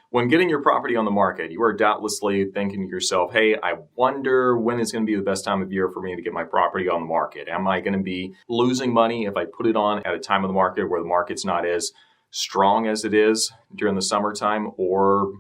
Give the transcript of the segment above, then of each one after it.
When getting your property on the market, you are doubtlessly thinking to yourself, hey, I wonder when is going to be the best time of year for me to get my property on the market. Am I going to be losing money if I put it on at a time of the market where the market's not as strong as it is during the summertime? Or,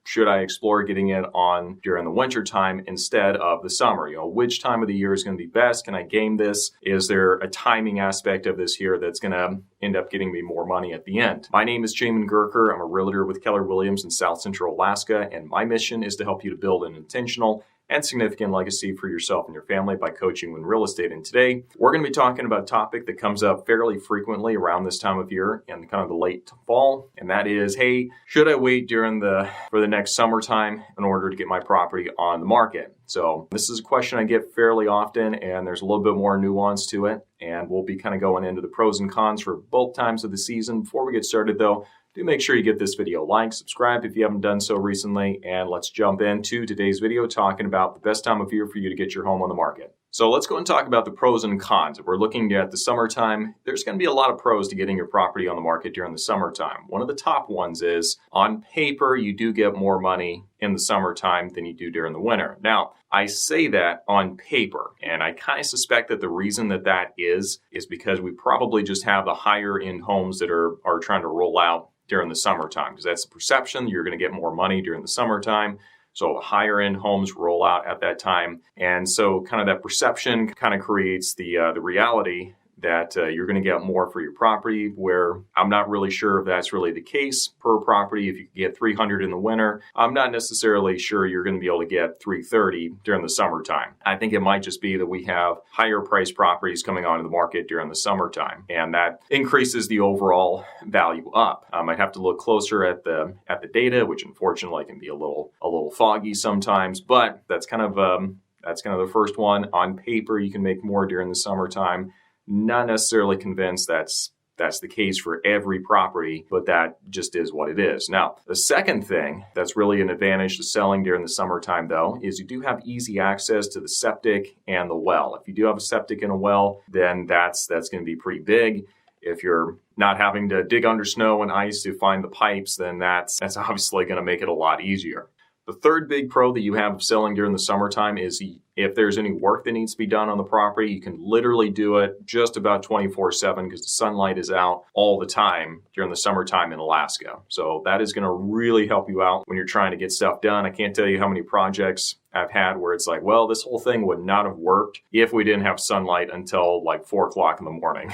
should I explore getting it on during the winter time instead of the summer? Which time of the year is going to be best? Can I game this? Is there a timing aspect of this here that's going to end up getting me more money at the end? My name is Jamin Goecker. I'm a realtor with Keller in South Central Alaska, and my mission is to help you to build an intentional and significant legacy for yourself and your family by coaching in real estate. And today, we're going to be talking about a topic that comes up fairly frequently around this time of year in kind of the late fall. And that is, hey, should I wait for the next summertime in order to get my property on the market? So this is a question I get fairly often, and there's a little bit more nuance to it. And we'll be kind of going into the pros and cons for both times of the season. Before we get started, though, do make sure you give this video a like, subscribe if you haven't done so recently, and let's jump into today's video talking about the best time of year for you to get your home on the market. So let's go and talk about the pros and cons. If we're looking at the summertime, there's going to be a lot of pros to getting your property on the market during the summertime. One of the top ones is, on paper, you do get more money in the summertime than you do during the winter. Now, I say that on paper, and I kind of suspect that the reason that is because we probably just have the higher end homes that are trying to roll out during the summertime, because that's the perception. You're going to get more money during the summertime. So higher end homes roll out at that time. And so kind of that perception kind of creates the reality that you're going to get more for your property, where I'm not really sure if that's really the case per property. If you get 300 in the winter, I'm not necessarily sure you're going to be able to get 330 during the summertime. I think it might just be that we have higher priced properties coming onto the market during the summertime, and that increases the overall value up. I might have to look closer at the data, which unfortunately can be a little foggy sometimes, but that's kind of the first one. On paper, you can make more during the summertime. Not necessarily convinced that's the case for every property, but that just is what it is. Now, the second thing that's really an advantage to selling during the summertime, though, is you do have easy access to the septic and the well. If you do have a septic and a well, then that's going to be pretty big. If you're not having to dig under snow and ice to find the pipes, then that's obviously going to make it a lot easier. The third big pro that you have of selling during the summertime is if there's any work that needs to be done on the property, you can literally do it just about 24/7 because the sunlight is out all the time during the summertime in Alaska. So that is going to really help you out when you're trying to get stuff done. I can't tell you how many projects I've had where it's like, well, this whole thing would not have worked if we didn't have sunlight until like 4 o'clock in the morning.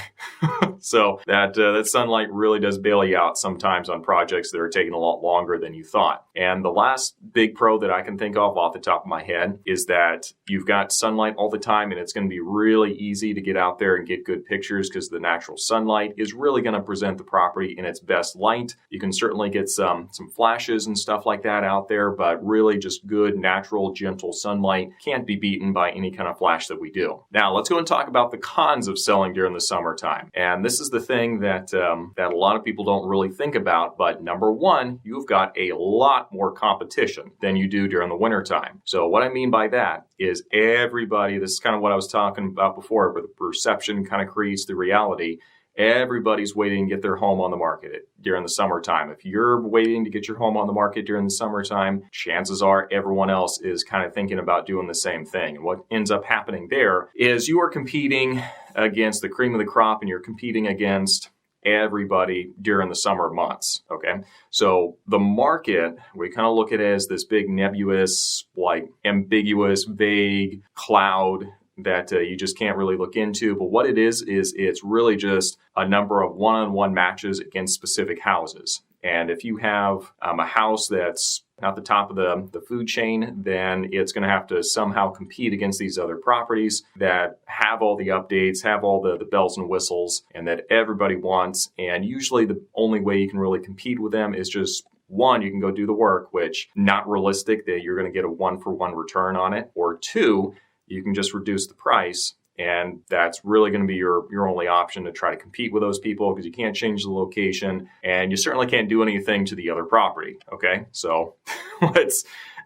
So that sunlight really does bail you out sometimes on projects that are taking a lot longer than you thought. And the last big pro that I can think of off the top of my head is that you've got sunlight all the time, and it's going to be really easy to get out there and get good pictures because the natural sunlight is really going to present the property in its best light. You can certainly get some flashes and stuff like that out there, but really just good, natural, gentle sunlight can't be beaten by any kind of flash that we do. Now, let's go and talk about the cons of selling during the summertime. And this is the thing that a lot of people don't really think about. But number one, you've got a lot more competition than you do during the wintertime. So what I mean by that is everybody, this is kind of what I was talking about before, but the perception kind of creates the reality. Everybody's waiting to get their home on the market during the summertime. If you're waiting to get your home on the market during the summertime, chances are everyone else is kind of thinking about doing the same thing. And what ends up happening there is you are competing against the cream of the crop, and you're competing against everybody during the summer months. Okay. So the market, we kind of look at it as this big nebulous, like ambiguous, vague cloud that you just can't really look into. But what it is it's really just a number of one-on-one matches against specific houses. And if you have a house that's at the top of the food chain, then it's going to have to somehow compete against these other properties that have all the updates, have all the bells and whistles, and that everybody wants. And usually the only way you can really compete with them is just, one, you can go do the work, which not realistic that you're going to get a 1-for-1 return on it. Or two, you can just reduce the price. And that's really going to be your only option to try to compete with those people, because you can't change the location and you certainly can't do anything to the other property. Okay, so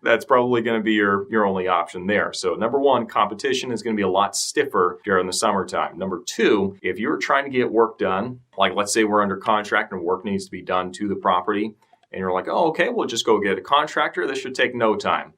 that's probably going to be your only option there. So number one, competition is going to be a lot stiffer during the summertime. Number two, if you're trying to get work done, like let's say we're under contract and work needs to be done to the property, and you're like, oh, okay, we'll just go get a contractor. This should take no time.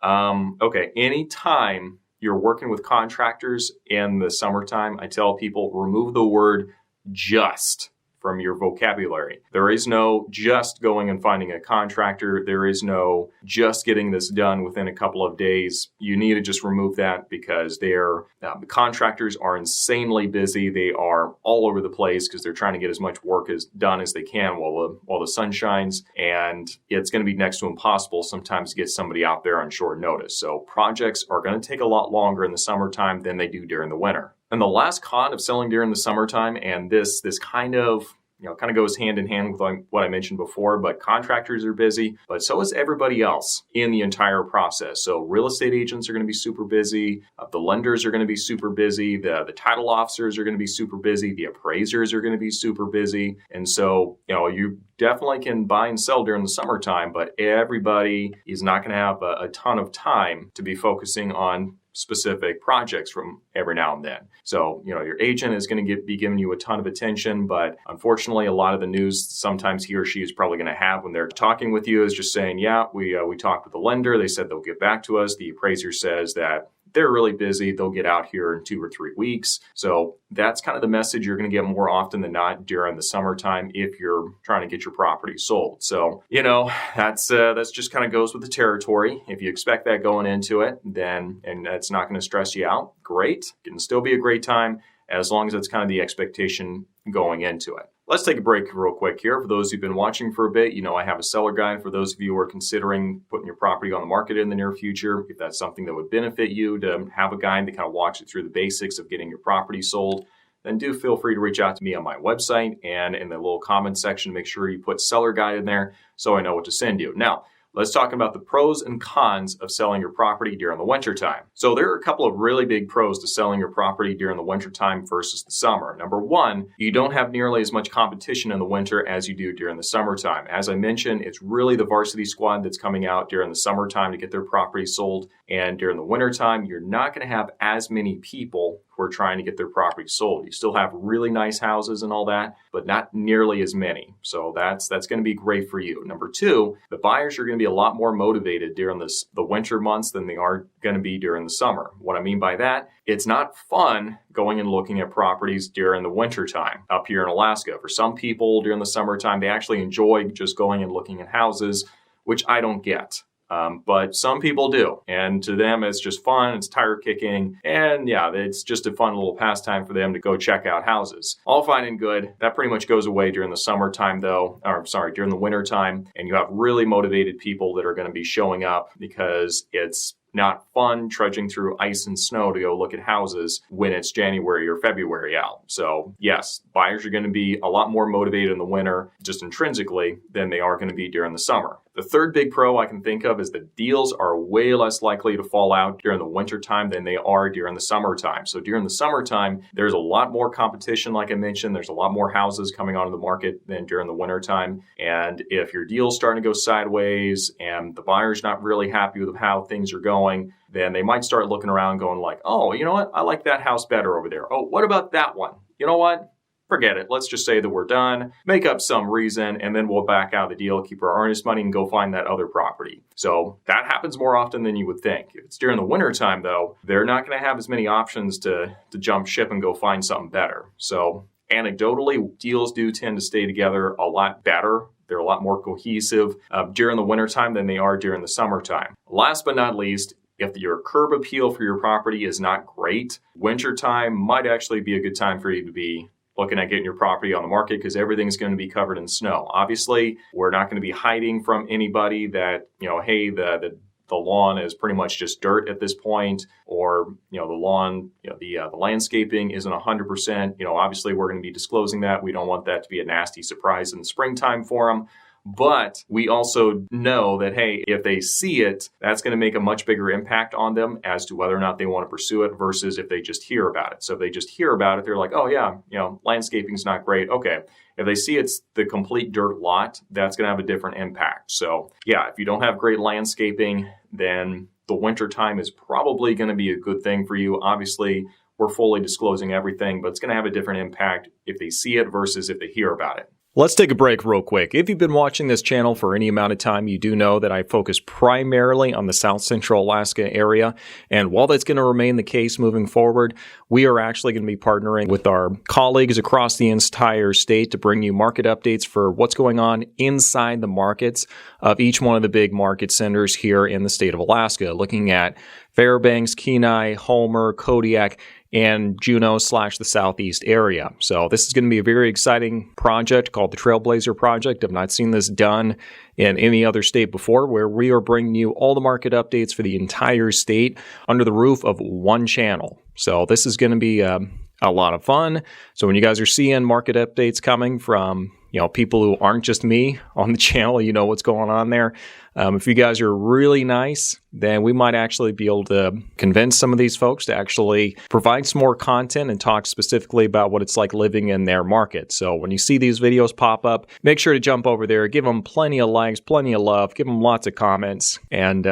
Okay, anytime you're working with contractors in the summertime, I tell people remove the word just from your vocabulary. There is no just going and finding a contractor. There is no just getting this done within a couple of days. You need to just remove that because the contractors are insanely busy. They are all over the place because they're trying to get as much work done as they can while the sun shines. And it's going to be next to impossible sometimes to get somebody out there on short notice. So projects are going to take a lot longer in the summertime than they do during the winter. And the last con of selling during the summertime, and this kind of goes hand in hand with what I mentioned before, but contractors are busy, but so is everybody else in the entire process. So real estate agents are going to be super busy. The lenders are going to be super busy. The title officers are going to be super busy. The appraisers are going to be super busy. And so, you definitely can buy and sell during the summertime, but everybody is not going to have a ton of time to be focusing on specific projects from every now and then. So, your agent is going to be giving you a ton of attention, but unfortunately, a lot of the news sometimes he or she is probably going to have when they're talking with you is just saying, yeah, we talked with the lender. They said they'll get back to us. The appraiser says that they're really busy. They'll get out here in 2 or 3 weeks. So that's kind of the message you're going to get more often than not during the summertime if you're trying to get your property sold. So, that's just kind of goes with the territory. If you expect that going into it, and that's not going to stress you out, great. It can still be a great time as long as it's kind of the expectation going into it. Let's take a break real quick here. For those who've been watching for a bit, I have a seller guide for those of you who are considering putting your property on the market in the near future. If that's something that would benefit you to have a guide that kind of walks you through the basics of getting your property sold, then do feel free to reach out to me on my website and in the little comments section, make sure you put seller guide in there so I know what to send you. Now, let's talk about the pros and cons of selling your property during the wintertime. So there are a couple of really big pros to selling your property during the wintertime versus the summer. Number one, you don't have nearly as much competition in the winter as you do during the summertime. As I mentioned, it's really the varsity squad that's coming out during the summertime to get their property sold. And during the wintertime, you're not going to have as many people who are trying to get their property sold. You still have really nice houses and all that, but not nearly as many. So that's going to be great for you. Number two, the buyers are going to be a lot more motivated during the winter months than they are going to be during the summer. What I mean by that, it's not fun going and looking at properties during the winter time up here in Alaska. For some people during the summertime, they actually enjoy just going and looking at houses, which I don't get. But some people do. And to them, it's just fun. It's tire kicking. And yeah, it's just a fun little pastime for them to go check out houses. All fine and good. That pretty much goes away during the summertime during the winter time. And you have really motivated people that are going to be showing up because it's not fun trudging through ice and snow to go look at houses when it's January or February out. So yes, buyers are going to be a lot more motivated in the winter just intrinsically than they are going to be during the summer. The third big pro I can think of is that deals are way less likely to fall out during the winter time than they are during the summertime. So during the summertime, there's a lot more competition, like I mentioned. There's a lot more houses coming onto the market than during the wintertime. And if your deal's starting to go sideways and the buyer's not really happy with how things are going, then they might start looking around going like, oh, you know what? I like that house better over there. Oh, what about that one? You know what? Forget it. Let's just say that we're done, make up some reason, and then we'll back out of the deal, keep our earnest money, and go find that other property. So that happens more often than you would think. If it's during the wintertime, though, they're not going to have as many options to jump ship and go find something better. So anecdotally, deals do tend to stay together a lot better. They're a lot more cohesive during the wintertime than they are during the summertime. Last but not least, if your curb appeal for your property is not great, wintertime might actually be a good time for you to be looking at getting your property on the market because everything's going to be covered in snow. Obviously, we're not going to be hiding from anybody that, hey, the lawn is pretty much just dirt at this point, or, the lawn, the landscaping isn't 100%. Obviously, we're going to be disclosing that. We don't want that to be a nasty surprise in the springtime for them. But we also know that, hey, if they see it, that's going to make a much bigger impact on them as to whether or not they want to pursue it versus if they just hear about it. So if they just hear about it, they're like, oh, yeah, landscaping's not great. Okay. If they see it's the complete dirt lot, that's going to have a different impact. So yeah, if you don't have great landscaping, then the winter time is probably going to be a good thing for you. Obviously, we're fully disclosing everything, but it's going to have a different impact if they see it versus if they hear about it. Let's take a break real quick. If you've been watching this channel for any amount of time, you do know that I focus primarily on the South Central Alaska area. And while that's going to remain the case moving forward, we are actually going to be partnering with our colleagues across the entire state to bring you market updates for what's going on inside the markets of each one of the big market centers here in the state of Alaska, looking at Fairbanks, Kenai, Homer, Kodiak, and Juneau/the Southeast area. So this is going to be a very exciting project called the Trailblazer Project. I've not seen this done in any other state before, where we are bringing you all the market updates for the entire state under the roof of one channel. So this is going to be a lot of fun. So when you guys are seeing market updates coming from people who aren't just me on the channel, you know what's going on there. If you guys are really nice, then we might actually be able to convince some of these folks to actually provide some more content and talk specifically about what it's like living in their market. So when you see these videos pop up, make sure to jump over there, give them plenty of likes, plenty of love, give them lots of comments. And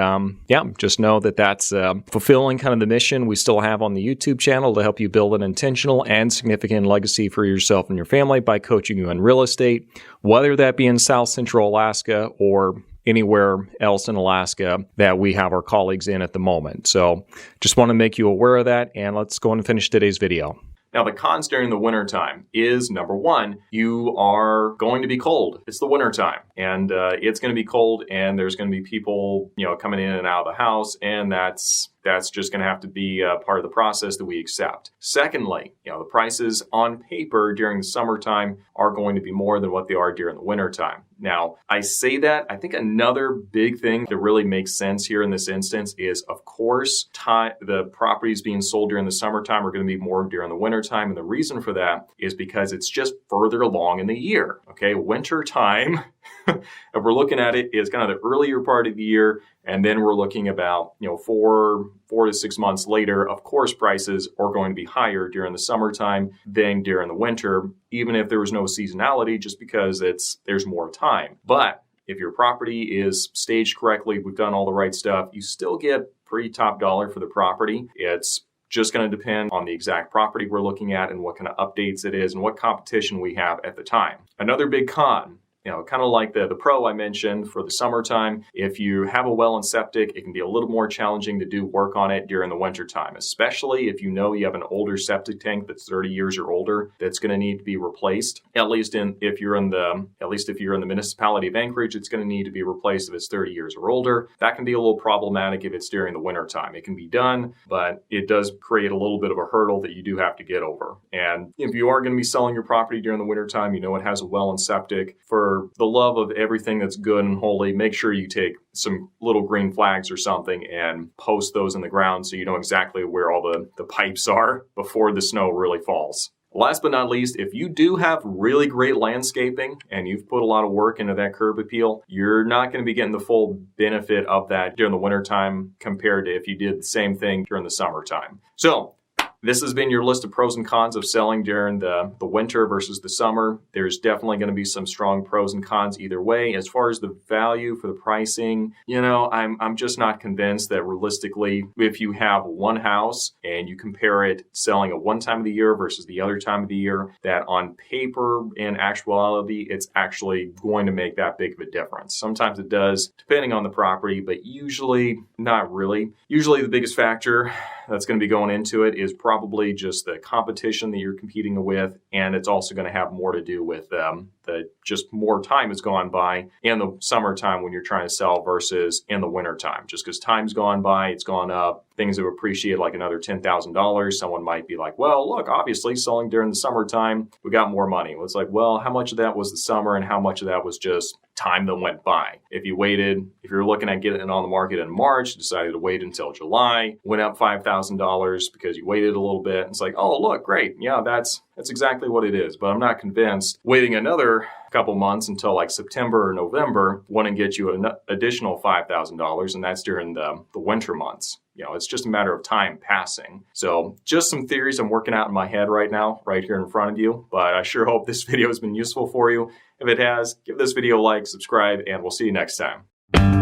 just know that that's fulfilling kind of the mission we still have on the YouTube channel to help you build an intentional and significant legacy for yourself and your family by coaching you in real estate, whether that be in South Central Alaska or anywhere else in Alaska that we have our colleagues in at the moment. So just want to make you aware of that, and let's go on and finish today's video. Now, the cons during the wintertime is, number one, you are going to be cold. It's the wintertime, and it's going to be cold, and there's going to be people, coming in and out of the house, and that's just going to have to be part of the process that we accept. Secondly, the prices on paper during the summertime are going to be more than what they are during the wintertime. Now, I say that, I think another big thing that really makes sense here in this instance is, of course, the properties being sold during the summertime are going to be more during the wintertime. And the reason for that is because it's just further along in the year. Okay, wintertime, if we're looking at it, is kind of the earlier part of the year. And then we're looking about, 4 to 6 months later. Of course, prices are going to be higher during the summertime than during the winter, even if there was no seasonality, just because there's more time. But if your property is staged correctly, we've done all the right stuff, you still get pretty top dollar for the property. It's just going to depend on the exact property we're looking at and what kind of updates it is and what competition we have at the time. Another big con, kind of like the pro I mentioned for the summertime, if you have a well and septic, it can be a little more challenging to do work on it during the wintertime, especially if you have an older septic tank that's 30 years or older that's going to need to be replaced. At least if you're in the municipality of Anchorage, it's going to need to be replaced if it's 30 years or older. That can be a little problematic if it's during the wintertime. It can be done, but it does create a little bit of a hurdle that you do have to get over. And if you are going to be selling your property during the wintertime, it has a well and septic, for the love of everything that's good and holy, make sure you take some little green flags or something and post those in the ground so you know exactly where all the pipes are before the snow really falls. Last but not least, if you do have really great landscaping and you've put a lot of work into that curb appeal, you're not going to be getting the full benefit of that during the wintertime compared to if you did the same thing during the summertime. So this has been your list of pros and cons of selling during the winter versus the summer. There's definitely going to be some strong pros and cons either way. As far as the value for the pricing, I'm just not convinced that realistically, if you have one house and you compare it selling at one time of the year versus the other time of the year, that on paper, in actuality, it's actually going to make that big of a difference. Sometimes it does, depending on the property, but usually not really. Usually the biggest factor that's going to be going into it is probably just the competition that you're competing with, and it's also going to have more to do with the just more time has gone by in the summertime when you're trying to sell versus in the wintertime. Just because time's gone by, it's gone up, things have appreciated like another $10,000. Someone might be like, well, look, obviously selling during the summertime, we got more money. Well, it's like, well, how much of that was the summer and how much of that was just time that went by? If you're looking at getting it on the market in March, decided to wait until July, went up $5,000 because you waited a little bit. It's like, oh, look, great. Yeah, that's exactly what it is. But I'm not convinced waiting another couple months until like September or November wouldn't get you an additional $5,000, and that's during the winter months. It's just a matter of time passing. So just some theories I'm working out in my head right now, right here in front of you. But I sure hope this video has been useful for you. If it has, give this video a like, subscribe, and we'll see you next time.